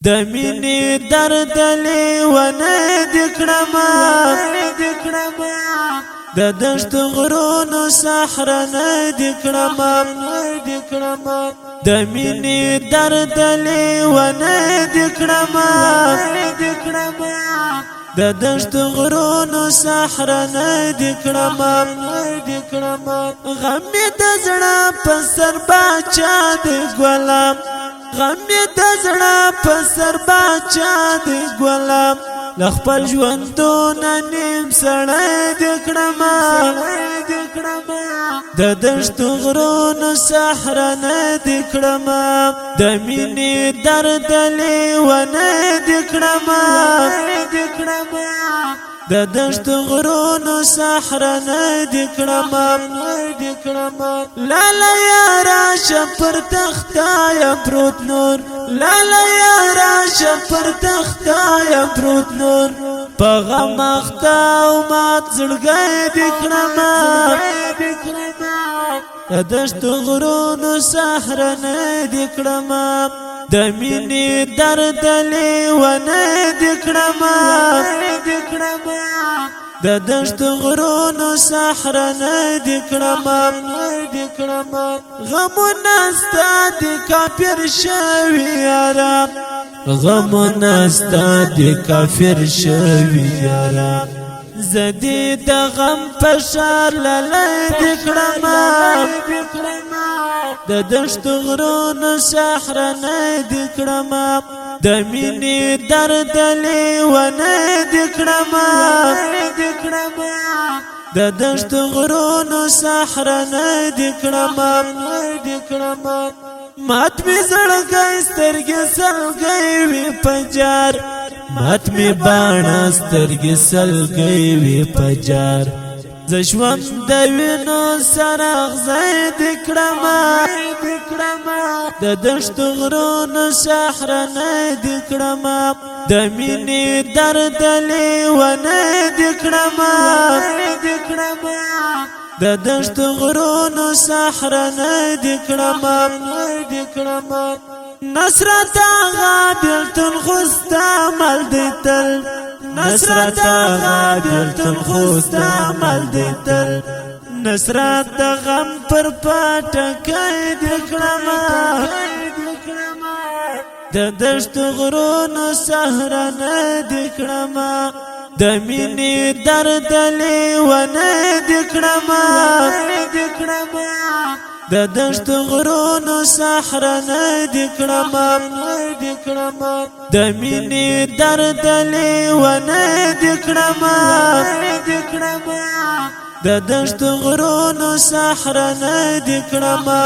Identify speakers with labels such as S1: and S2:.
S1: د مینې درد لیونه دې کړمه د دشت غرونو صحرا نه دې کړمه د مینې درد لیونه دې کړمه د دشت غرونو صحرا نه دې کړمه غم د زړه په سر باچا دې ګلم غم د زړه په سر باچا دې ګلم لخپل ژوندون نیم سړی دې کړمه د دشت غرونو صحرا نه دې کړمه د مینې درد لیونه دې کړمه د دشت غرونو صحرا نه دې کړمه لالا یارا شپر تختا یا پروت نور لالا یارا شپر تختا یا پروت نور په غم اخته او مات زړګی دې کړمه د دشت غرونو صحرا نه دې کړمه د مینې درد لیونه دې کړمه د دشت غرونو صحرا نه دې کړمه غمونه ستا دې کافر شوي یاره غمونه ستا دې کافر شوي یاره زدی د غم پشار لاله دې کړمه د دشت غرونو صحرا نه دې کړمه د مینې درد لیونه دې کړمه د دشت غرونو صحرا نه دې کړمه مات می زړګی سترګې سلګۍ وي پجار مات می باڼه سترګې سلګۍ وي پجار ز ژوند د وینو سره اغزی دې کړمه د دشت غرونو صحرا نه دې کړمه د مینې درد لیونه دې کړمه د دشت غرونو صحرا نه دې کړمه نصرت آغا بیلتون خوستا مل دیتل نصرت آغا بیلتون خوستا مل دیتل نصرت د غم پر پټکای دې کړمه د دشت غرونو صحرا نه دې کړمه د مینې درد لیونه دې کړمه د دشت غرونو صحرا نه دې کړمه د مینې درد لیونه دې کړمه د دشت غرونو صحرا نه دې کړمه